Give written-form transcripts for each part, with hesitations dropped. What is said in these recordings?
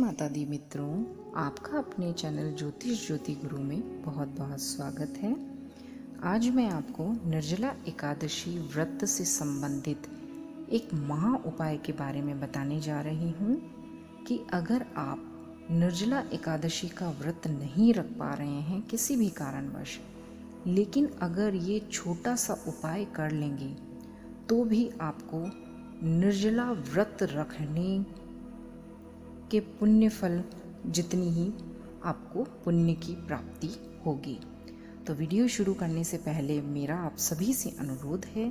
माता दी मित्रों, आपका अपने चैनल ज्योतिष ज्योति गुरु में बहुत बहुत स्वागत है। आज मैं आपको निर्जला एकादशी व्रत से संबंधित एक महा उपाय के बारे में बताने जा रही हूँ कि अगर आप निर्जला एकादशी का व्रत नहीं रख पा रहे हैं किसी भी कारणवश, लेकिन अगर ये छोटा सा उपाय कर लेंगे तो भी आपको निर्जला व्रत रखने के पुण्य फल जितनी ही आपको पुण्य की प्राप्ति होगी। तो वीडियो शुरू करने से पहले मेरा आप सभी से अनुरोध है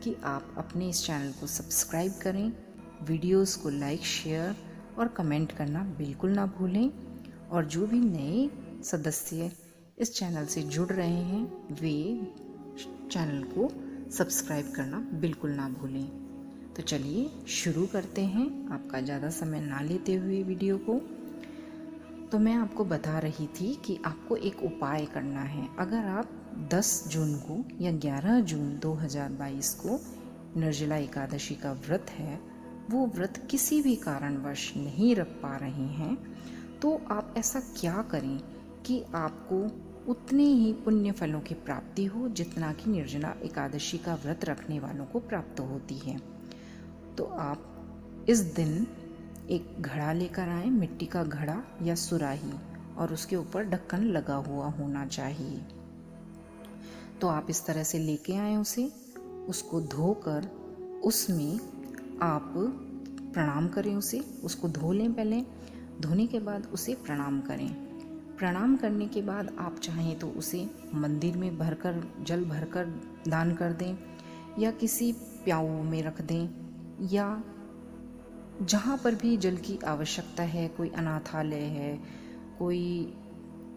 कि आप अपने इस चैनल को सब्सक्राइब करें, वीडियोस को लाइक, शेयर और कमेंट करना बिल्कुल ना भूलें। और जो भी नए सदस्य इस चैनल से जुड़ रहे हैं वे चैनल को सब्सक्राइब करना बिल्कुल ना भूलें। तो चलिए शुरू करते हैं, आपका ज़्यादा समय ना लेते हुए वीडियो को। तो मैं आपको बता रही थी कि आपको एक उपाय करना है। अगर आप 10 जून को या 11 जून 2022 को निर्जला एकादशी का व्रत है, वो व्रत किसी भी कारणवश नहीं रख पा रहे हैं, तो आप ऐसा क्या करें कि आपको उतने ही पुण्य फलों की प्राप्ति हो जितना कि निर्जला एकादशी का व्रत रखने वालों को प्राप्त होती है। तो आप इस दिन एक घड़ा लेकर आए, मिट्टी का घड़ा या सुराही, और उसके ऊपर ढक्कन लगा हुआ होना चाहिए। तो आप इस तरह से लेके आए उसे, उसको धोकर उसमें आप प्रणाम करें उसको धो लें पहले। धोने के बाद उसे प्रणाम करें। प्रणाम करने के बाद आप चाहें तो उसे मंदिर में जल भरकर दान कर दें या किसी प्याऊ में रख दें, या जहाँ पर भी जल की आवश्यकता है, कोई अनाथालय है, कोई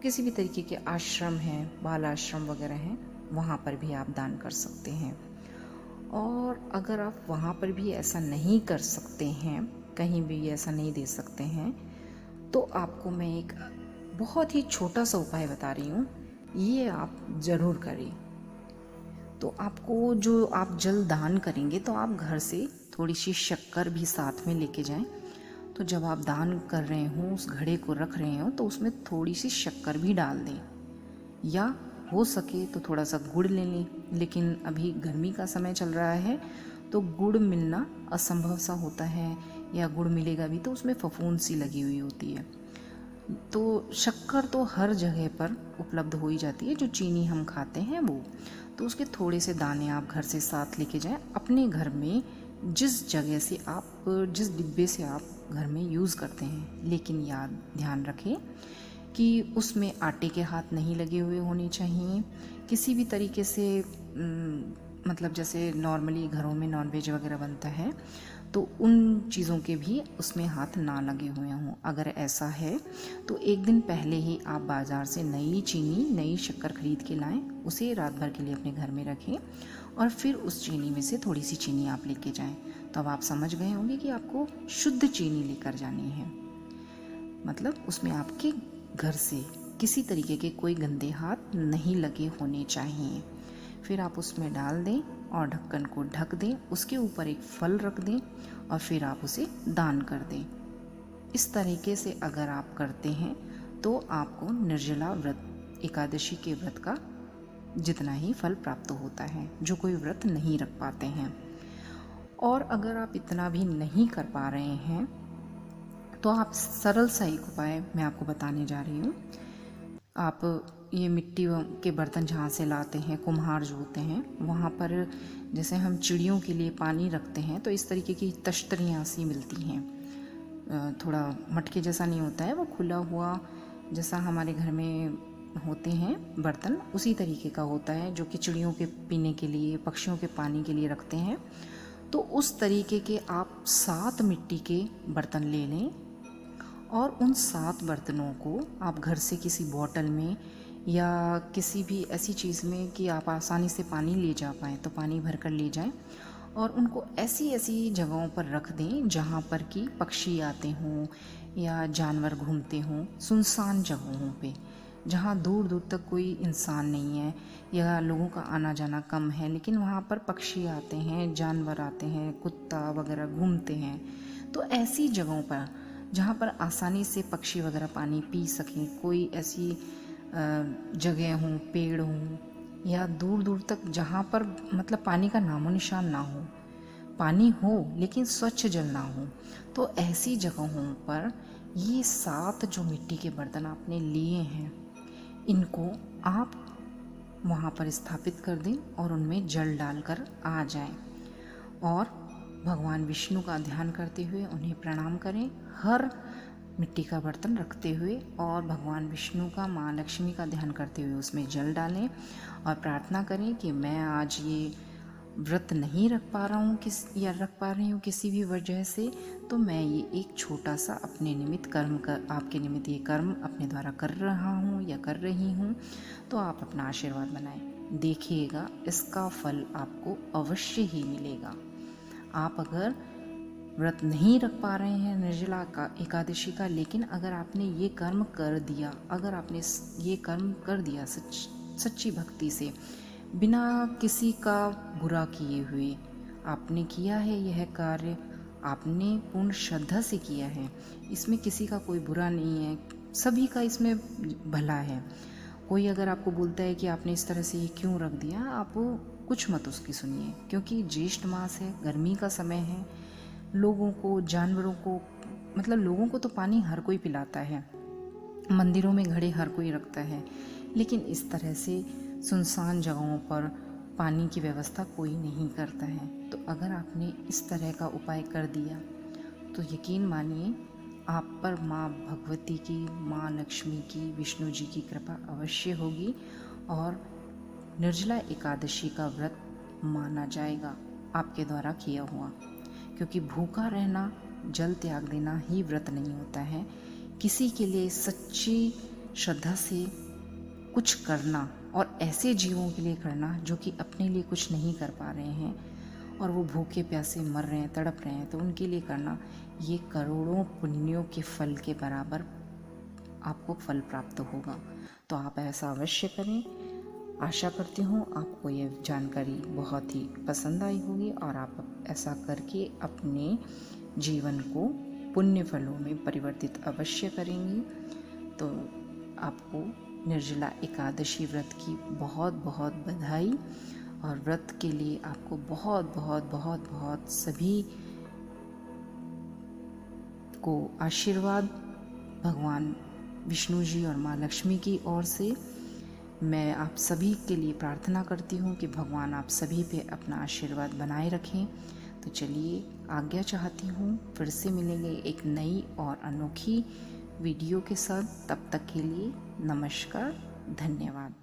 किसी भी तरीके के आश्रम हैं, बाल आश्रम वगैरह हैं, वहाँ पर भी आप दान कर सकते हैं। और अगर आप वहाँ पर भी ऐसा नहीं कर सकते हैं, कहीं भी ऐसा नहीं दे सकते हैं, तो आपको मैं एक बहुत ही छोटा सा उपाय बता रही हूँ, ये आप ज़रूर करें। तो आपको जो आप जल दान करेंगे तो आप घर से थोड़ी सी शक्कर भी साथ में लेके जाएं। तो जब आप दान कर रहे हों, उस घड़े को रख रहे हो, तो उसमें थोड़ी सी शक्कर भी डाल दें, या हो सके तो थोड़ा सा गुड़ ले लें। लेकिन अभी गर्मी का समय चल रहा है तो गुड़ मिलना असंभव सा होता है, या गुड़ मिलेगा भी तो उसमें फफूंद सी लगी हुई होती है। तो शक्कर तो हर जगह पर उपलब्ध हो ही जाती है, जो चीनी हम खाते हैं वो। तो उसके थोड़े से दाने आप घर से साथ लेके जाएं। अपने घर में जिस जगह से आप, जिस डिब्बे से आप घर में यूज़ करते हैं, लेकिन ध्यान रखें कि उसमें आटे के हाथ नहीं लगे हुए होने चाहिए। किसी भी तरीके से मतलब जैसे नॉर्मली घरों में नॉनवेज वगैरह बनता है तो उन चीज़ों के भी उसमें हाथ ना लगे हुए हों। अगर ऐसा है तो एक दिन पहले ही आप बाज़ार से नई चीनी, नई शक्कर खरीद के लाएं, उसे रात भर के लिए अपने घर में रखें और फिर उस चीनी में से थोड़ी सी चीनी आप लेके जाएं। तो अब आप समझ गए होंगे कि आपको शुद्ध चीनी लेकर जानी है, मतलब उसमें आपके घर से किसी तरीके के कोई गंदे हाथ नहीं लगे होने चाहिए। फिर आप उसमें डाल दें और ढक्कन को ढक दें, उसके ऊपर एक फल रख दें और फिर आप उसे दान कर दें। इस तरीके से अगर आप करते हैं तो आपको निर्जला व्रत, एकादशी के व्रत का जितना ही फल प्राप्त होता है, जो कोई व्रत नहीं रख पाते हैं। और अगर आप इतना भी नहीं कर पा रहे हैं तो आप सरल सा एक उपाय मैं आपको बताने जा रही हूँ। आप ये मिट्टी के बर्तन जहाँ से लाते हैं, कुम्हार जो होते हैं, वहाँ पर जैसे हम चिड़ियों के लिए पानी रखते हैं तो इस तरीके की तश्तरियाँ सी मिलती हैं। थोड़ा मटके जैसा नहीं होता है, वो खुला हुआ जैसा हमारे घर में होते हैं बर्तन, उसी तरीके का होता है, जो कि चिड़ियों के पीने के लिए, पक्षियों के पानी के लिए रखते हैं। तो उस तरीके के आप 7 मिट्टी के बर्तन ले लें और उन 7 बर्तनों को आप घर से किसी बॉटल में या किसी भी ऐसी चीज़ में कि आप आसानी से पानी ले जा पाएँ, तो पानी भर कर ले जाएं और उनको ऐसी ऐसी जगहों पर रख दें जहाँ पर कि पक्षी आते हों या जानवर घूमते हों, सुनसान जगहों पे जहाँ दूर दूर तक कोई इंसान नहीं है या लोगों का आना जाना कम है, लेकिन वहाँ पर पक्षी आते हैं, जानवर आते हैं, कुत्ता वगैरह घूमते हैं। तो ऐसी जगहों पर जहाँ पर आसानी से पक्षी वगैरह पानी पी सकें, कोई ऐसी जगह हों, पेड़ हों, या दूर दूर तक जहाँ पर मतलब पानी का नामो निशान ना हो, पानी हो लेकिन स्वच्छ जल ना हो, तो ऐसी जगहों पर ये 7 जो मिट्टी के बर्तन आपने लिए हैं, इनको आप वहाँ पर स्थापित कर दें और उनमें जल डालकर आ जाएं और भगवान विष्णु का ध्यान करते हुए उन्हें प्रणाम करें, हर मिट्टी का बर्तन रखते हुए, और भगवान विष्णु का, माँ लक्ष्मी का ध्यान करते हुए उसमें जल डालें और प्रार्थना करें कि मैं आज ये व्रत नहीं रख पा रहा हूँ रख पा रही हूँ किसी भी वजह से, तो मैं ये एक छोटा सा अपने निमित्त आपके निमित्त ये कर्म अपने द्वारा कर रहा हूँ या कर रही हूँ, तो आप अपना आशीर्वाद बनाएं। देखिएगा इसका फल आपको अवश्य ही मिलेगा। आप अगर व्रत नहीं रख पा रहे हैं निर्जला एकादशी का, लेकिन अगर आपने ये कर्म कर दिया, अगर आपने ये कर्म कर दिया सच्ची भक्ति से, बिना किसी का बुरा किए हुए आपने किया है यह कार्य, आपने पूर्ण श्रद्धा से किया है, इसमें किसी का कोई बुरा नहीं है, सभी का इसमें भला है। कोई अगर आपको बोलता है कि आपने इस तरह से ये क्यों रख दिया, आप कुछ मत उसकी सुनिए, क्योंकि ज्येष्ठ मास है, गर्मी का समय है, लोगों को, जानवरों को, मतलब लोगों को तो पानी हर कोई पिलाता है, मंदिरों में घड़े हर कोई रखता है, लेकिन इस तरह से सुनसान जगहों पर पानी की व्यवस्था कोई नहीं करता है। तो अगर आपने इस तरह का उपाय कर दिया तो यकीन मानिए आप पर माँ भगवती की, माँ लक्ष्मी की, विष्णु जी की कृपा अवश्य होगी और निर्जला एकादशी का व्रत माना जाएगा आपके द्वारा किया हुआ। क्योंकि भूखा रहना, जल त्याग देना ही व्रत नहीं होता है। किसी के लिए सच्ची श्रद्धा से कुछ करना, और ऐसे जीवों के लिए करना जो कि अपने लिए कुछ नहीं कर पा रहे हैं और वो भूखे प्यासे मर रहे हैं, तड़प रहे हैं, तो उनके लिए करना, ये करोड़ों पुण्यों के फल के बराबर आपको फल प्राप्त होगा। तो आप ऐसा अवश्य करें। आशा करती हूँ आपको ये जानकारी बहुत ही पसंद आई होगी और आप ऐसा करके अपने जीवन को पुण्य फलों में परिवर्तित अवश्य करेंगी। तो आपको निर्जला एकादशी व्रत की बहुत बहुत बधाई, और व्रत के लिए आपको बहुत बहुत बहुत बहुत सभी को आशीर्वाद भगवान विष्णु जी और माँ लक्ष्मी की ओर से। मैं आप सभी के लिए प्रार्थना करती हूँ कि भगवान आप सभी पे अपना आशीर्वाद बनाए रखें। तो चलिए आज्ञा चाहती हूँ, फिर से मिलेंगे एक नई और अनोखी वीडियो के साथ। तब तक के लिए नमस्कार, धन्यवाद।